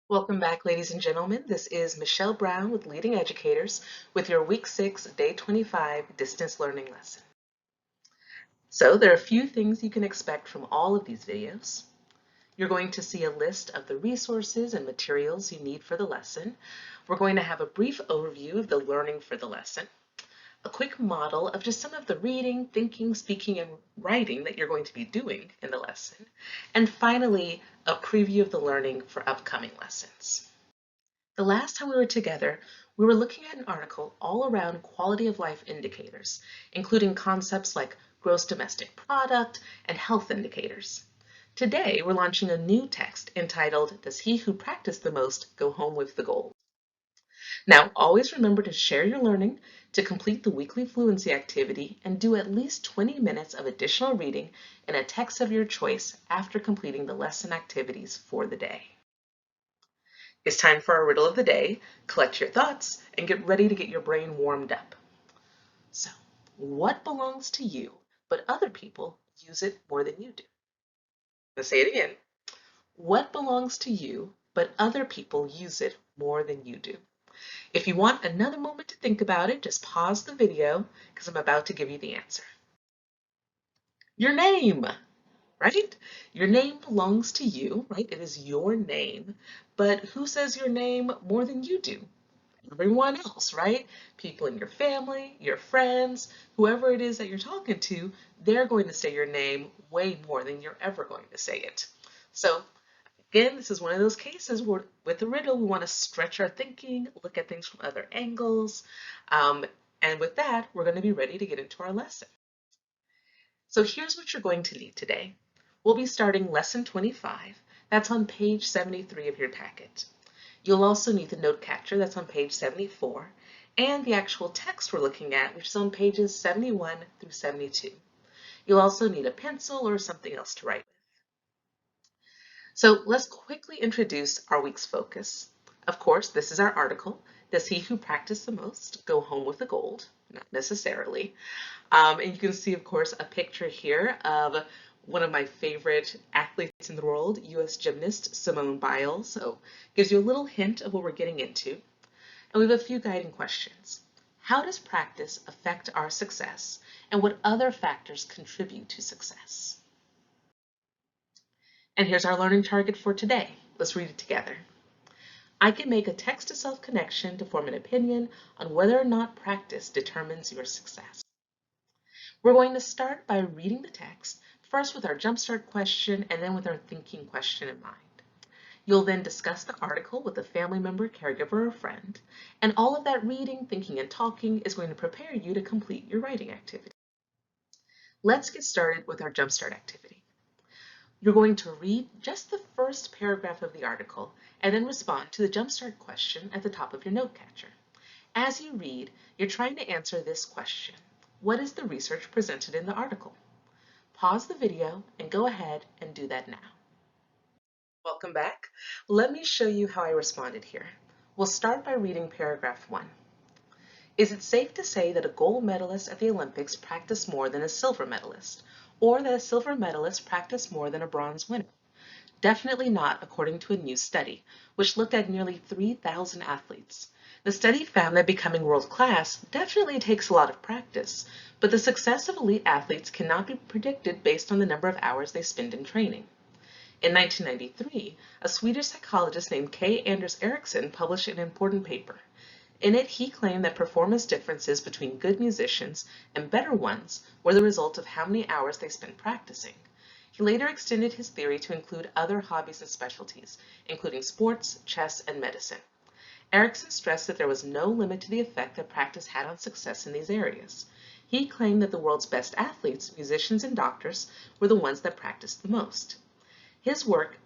Welcome back, ladies and gentlemen. This is Michelle Brown with Leading Educators with your Week 6, Day 25 Distance Learning lesson. So there are a few things you can expect from all of these videos. You're going to see a list of the resources and materials you need for the lesson. We're going to have a brief overview of the learning for the lesson, a quick model of just some of the reading, thinking, speaking, and writing that you're going to be doing in the lesson, and finally, a preview of the learning for upcoming lessons. The last time we were together, we were looking at an article all around quality of life indicators, including concepts like gross domestic product and health indicators. Today, we're launching a new text entitled, Does He Who Practiced the Most Go Home with the Gold? Now, always remember to share your learning, to complete the weekly fluency activity, and do at least 20 minutes of additional reading in a text of your choice after completing the lesson activities for the day. It's time for our riddle of the day. Collect your thoughts and get ready to get your brain warmed up. So, what belongs to you, but other people use it more than you do? Let's say it again. What belongs to you, but other people use it more than you do? If you want another moment to think about it, just pause the video because I'm about to give you the answer. Your name, right? Your name belongs to you, right? It is your name, but who says your name more than you do? Everyone else, right? People in your family, your friends, whoever it is that you're talking to, they're going to say your name way more than you're ever going to say it. So again, this is one of those cases where with the riddle, we want to stretch our thinking, look at things from other angles. And with that, we're going to be ready to get into our lesson. So here's what you're going to need today. We'll be starting lesson 25. That's on page 73 of your packet. You'll also need the note catcher that's on page 74 and the actual text we're looking at, which is on pages 71 through 72. You'll also need a pencil or something else to write with. So let's quickly introduce our week's focus. Of course, this is our article. Does he who practiced the most go home with the gold? Not necessarily. And you can see, of course, a picture here of one of my favorite athletes in the world, U.S. gymnast Simone Biles. So it gives you a little hint of what we're getting into. And we have a few guiding questions. How does practice affect our success? And what other factors contribute to success? And here's our learning target for today. Let's read it together. I can make a text-to-self connection to form an opinion on whether or not practice determines your success. We're going to start by reading the text, first with our Jumpstart question and then with our thinking question in mind. You'll then discuss the article with a family member, caregiver, or friend, and all of that reading, thinking, and talking is going to prepare you to complete your writing activity. Let's get started with our Jumpstart activity. You're going to read just the first paragraph of the article and then respond to the Jumpstart question at the top of your note catcher. As you read, you're trying to answer this question. What is the research presented in the article? Pause the video and go ahead and do that now. Welcome back. Let me show you how I responded here. We'll start by reading paragraph 1. Is it safe to say that a gold medalist at the Olympics practiced more than a silver medalist, or that a silver medalist practiced more than a bronze winner? Definitely not, according to a new study, which looked at nearly 3,000 athletes. The study found that becoming world-class definitely takes a lot of practice, but the success of elite athletes cannot be predicted based on the number of hours they spend in training. In 1993, a Swedish psychologist named K. Anders Ericsson published an important paper. In it, he claimed that performance differences between good musicians and better ones were the result of how many hours they spent practicing. He later extended his theory to include other hobbies and specialties, including sports, chess, and medicine. Ericsson stressed that there was no limit to the effect that practice had on success in these areas. He claimed that the world's best athletes, musicians, and doctors were the ones that practiced the most. His work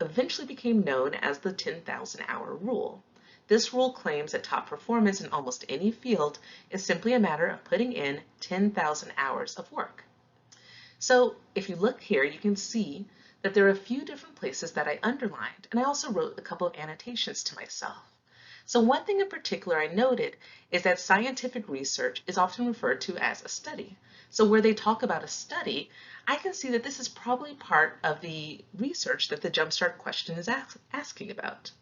eventually became known as the 10,000-hour rule. This rule claims that top performance in almost any field is simply a matter of putting in 10,000 hours of work. So if you look here, you can see that there are a few different places that I underlined, and I also wrote a couple of annotations to myself. So one thing in particular I noted is that scientific research is often referred to as a study. So where they talk about a study, I can see that this is probably part of the research that the Jumpstart question is asking about.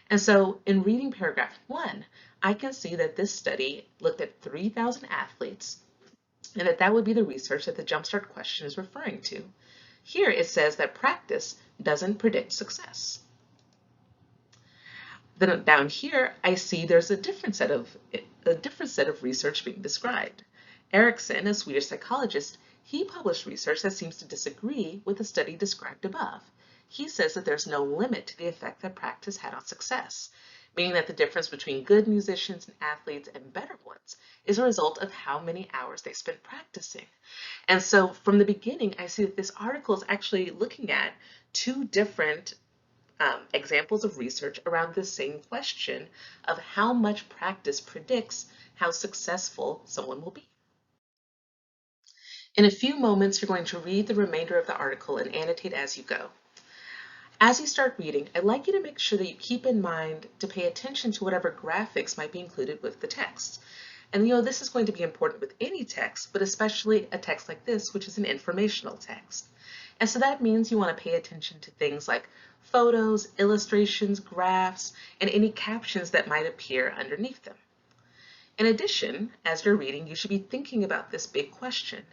And so in reading paragraph 1, I can see that this study looked at 3,000 athletes and that would be the research that the Jumpstart question is referring to. Here it says that practice doesn't predict success. Then down here, I see there's a different set of research being described. Erickson, a Swedish psychologist, he published research that seems to disagree with the study described above. He says that there's no limit to the effect that practice had on success, meaning that the difference between good musicians and athletes and better ones is a result of how many hours they spent practicing. And so from the beginning, I see that this article is actually looking at two different examples of research around the same question of how much practice predicts how successful someone will be. In a few moments, you're going to read the remainder of the article and annotate as you go. As you start reading, I'd like you to make sure that you keep in mind to pay attention to whatever graphics might be included with the text. And this is going to be important with any text, but especially a text like this, which is an informational text. And so that means you want to pay attention to things like photos, illustrations, graphs, and any captions that might appear underneath them. In addition, as you're reading, you should be thinking about this big question.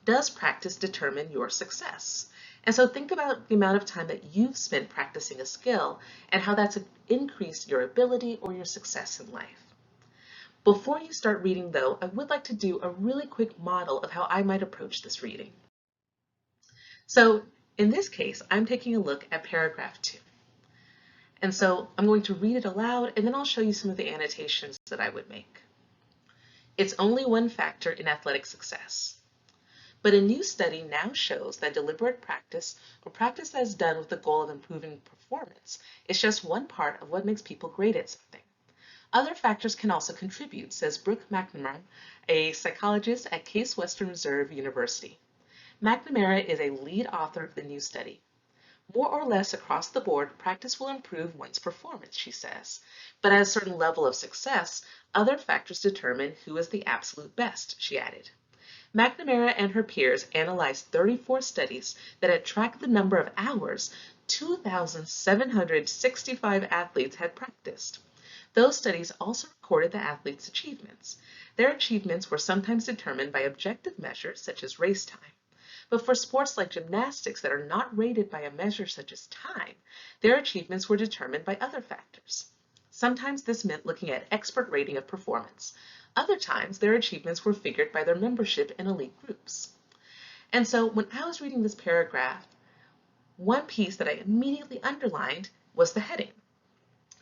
Does practice determine your success? And so think about the amount of time that you've spent practicing a skill and how that's increased your ability or your success in life. Before you start reading, though, I would like to do a really quick model of how I might approach this reading. So in this case, I'm taking a look at paragraph 2. And so I'm going to read it aloud, and then I'll show you some of the annotations that I would make. It's only one factor in athletic success. But a new study now shows that deliberate practice, or practice that is done with the goal of improving performance, is just one part of what makes people great at something. Other factors can also contribute, says Brooke McNamara, a psychologist at Case Western Reserve University. McNamara is a lead author of the new study. More or less across the board, practice will improve one's performance, she says. But at a certain level of success, other factors determine who is the absolute best, she added. McNamara and her peers analyzed 34 studies that had tracked the number of hours 2,765 athletes had practiced. Those studies also recorded the athletes' achievements. Their achievements were sometimes determined by objective measures such as race time. But for sports like gymnastics that are not rated by a measure such as time, their achievements were determined by other factors. Sometimes this meant looking at expert rating of performance. Other times, their achievements were figured by their membership in elite groups. And so when I was reading this paragraph, one piece that I immediately underlined was the heading.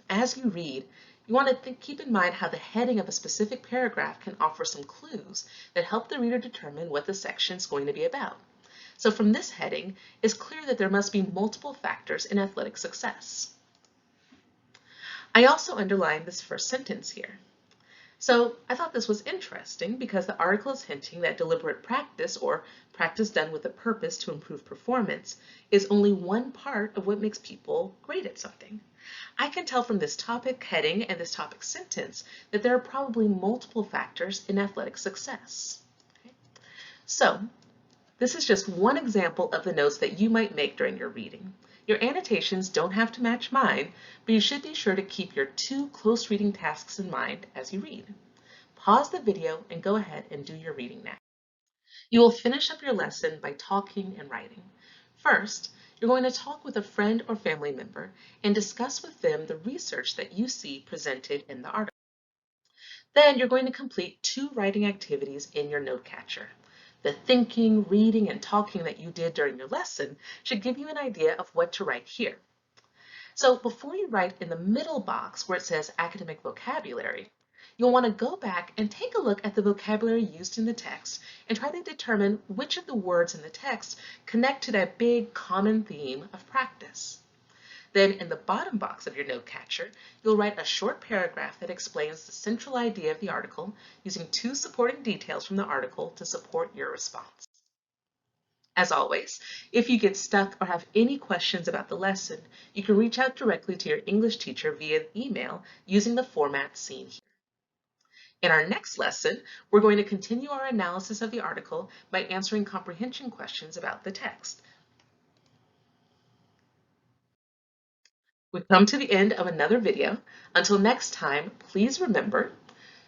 As you read, you want to keep in mind how the heading of a specific paragraph can offer some clues that help the reader determine what the section is going to be about. So from this heading, it's clear that there must be multiple factors in athletic success. I also underlined this first sentence here. So I thought this was interesting because the article is hinting that deliberate practice, or practice done with a purpose to improve performance, is only one part of what makes people great at something. I can tell from this topic heading and this topic sentence that there are probably multiple factors in athletic success. Okay. So this is just one example of the notes that you might make during your reading. Your annotations don't have to match mine, but you should be sure to keep your 2 close reading tasks in mind as you read. Pause the video and go ahead and do your reading now. You will finish up your lesson by talking and writing. First, you're going to talk with a friend or family member and discuss with them the research that you see presented in the article. Then you're going to complete 2 writing activities in your note catcher. The thinking, reading, and talking that you did during your lesson should give you an idea of what to write here. So before you write in the middle box where it says academic vocabulary, you'll want to go back and take a look at the vocabulary used in the text and try to determine which of the words in the text connect to that big common theme of practice. Then in the bottom box of your note catcher, you'll write a short paragraph that explains the central idea of the article using 2 supporting details from the article to support your response. As always, if you get stuck or have any questions about the lesson, you can reach out directly to your English teacher via email using the format seen here. In our next lesson, we're going to continue our analysis of the article by answering comprehension questions about the text. We've come to the end of another video. Until next time, please remember,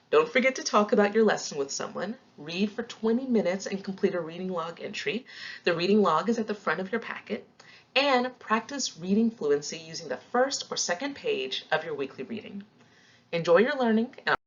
don't forget to talk about your lesson with someone, read for 20 minutes and complete a reading log entry. The reading log is at the front of your packet. And practice reading fluency using the first or second page of your weekly reading. Enjoy your learning.